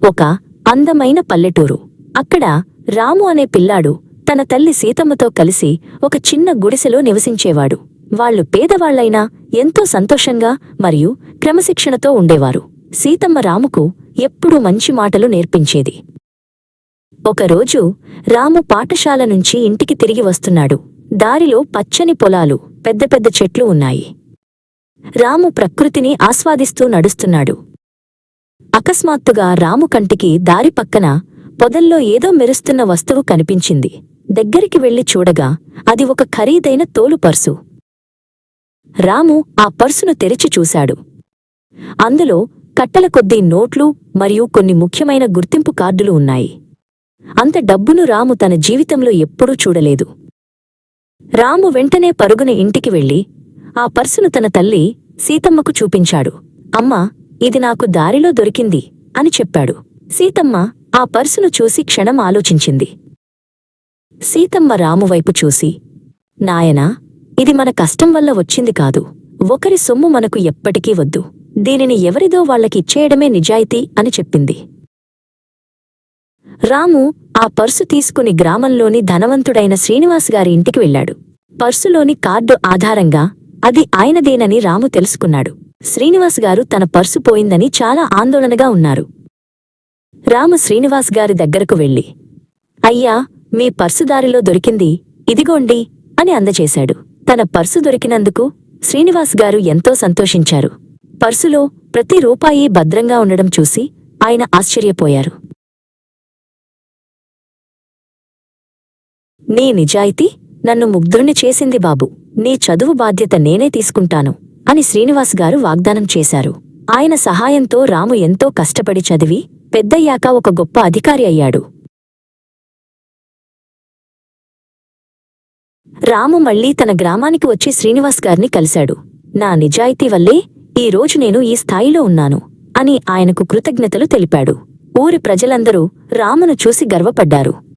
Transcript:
ఒక అందమైన పల్లెటూరు. అక్కడ రాము అనే పిల్లాడు తన తల్లి సీతమ్మతో కలిసి ఒక చిన్న గుడిసెలో నివసించేవాడు. వాళ్లు పేదవాళ్లైనా ఎంతో సంతోషంగా మరియు క్రమశిక్షణతో ఉండేవారు. సీతమ్మ రాముకు ఎప్పుడూ మంచి మాటలు నేర్పించేది. ఒకరోజు రాము పాఠశాల నుంచి ఇంటికి తిరిగి వస్తున్నాడు. దారిలో పచ్చని పొలాలు, పెద్ద పెద్ద చెట్లు ఉన్నాయి. రాము ప్రకృతిని ఆస్వాదిస్తూ నడుస్తున్నాడు. అకస్మాత్తుగా రాము కంటికి దారి పక్కన పొదల్లో ఏదో మెరుస్తున్న వస్తువు కనిపించింది. దగ్గరికి వెళ్లి చూడగా అది ఒక ఖరీదైన తోలు పర్సు. రాము ఆ పర్సును తెరిచి చూశాడు. అందులో కట్టల కొద్దీ నోట్లు మరియు కొన్ని ముఖ్యమైన గుర్తింపు కార్డులు ఉన్నాయి. అంత డబ్బును రాము తన జీవితంలో ఎప్పుడూ చూడలేదు. రాము వెంటనే పరుగున ఇంటికి వెళ్లి ఆ పర్సును తన తల్లి సీతమ్మకు చూపించాడు. అమ్మా, ఇది నాకు దారిలో దొరికింది అని చెప్పాడు. సీతమ్మ ఆ పర్సును చూసి క్షణం ఆలోచించింది. సీతమ్మ రాము వైపు చూసి, నాయనా, ఇది మన కష్టం వల్ల వచ్చింది కాదు. ఒకరి సొమ్ము మనకు ఎప్పటికీ వద్దు. దీనిని ఎవరిదో వాళ్లకిచ్చేయడమే నిజాయితీ అని చెప్పింది. రాము ఆ పర్సు తీసుకుని గ్రామంలోని ధనవంతుడైన శ్రీనివాస్ గారి ఇంటికి వెళ్లాడు. పర్సులోని కార్డు ఆధారంగా అది ఆయనదేనని రాము తెలుసుకున్నాడు. శ్రీనివాస్ గారు తన పర్సు పోయిందని చాలా ఆందోళనగా ఉన్నారు. రాము శ్రీనివాస్ గారి దగ్గరకు వెళ్లి, అయ్యా, మీ పర్సు దారిలో దొరికింది, ఇదిగోండి అని అందజేశాడు. తన పర్సు దొరికినందుకు శ్రీనివాస్ గారు ఎంతో సంతోషించారు. పర్సులో ప్రతి రూపాయి భద్రంగా ఉండడం చూసి ఆయన ఆశ్చర్యపోయారు. నీ నిజాయితీ నన్ను ముగ్ధుణ్ణి చేసింది బాబూ. నీ చదువు బాధ్యత నేనే తీసుకుంటాను అని శ్రీనివాస్ గారు వాగ్దానం చేశారు. ఆయన సహాయంతో రాము ఎంతో కష్టపడి చదివి పెద్దయ్యాక ఒక గొప్ప అధికారి అయ్యాడు. రాము మళ్లీ తన గ్రామానికి వచ్చి శ్రీనివాస్ గారిని కలిశాడు. నా నిజాయితీ వల్లే ఈ రోజు నేను ఈ స్థాయిలో ఉన్నాను అని ఆయనకు కృతజ్ఞతలు తెలిపాడు. ఊరి ప్రజలందరూ రామును చూసి గర్వపడ్డారు.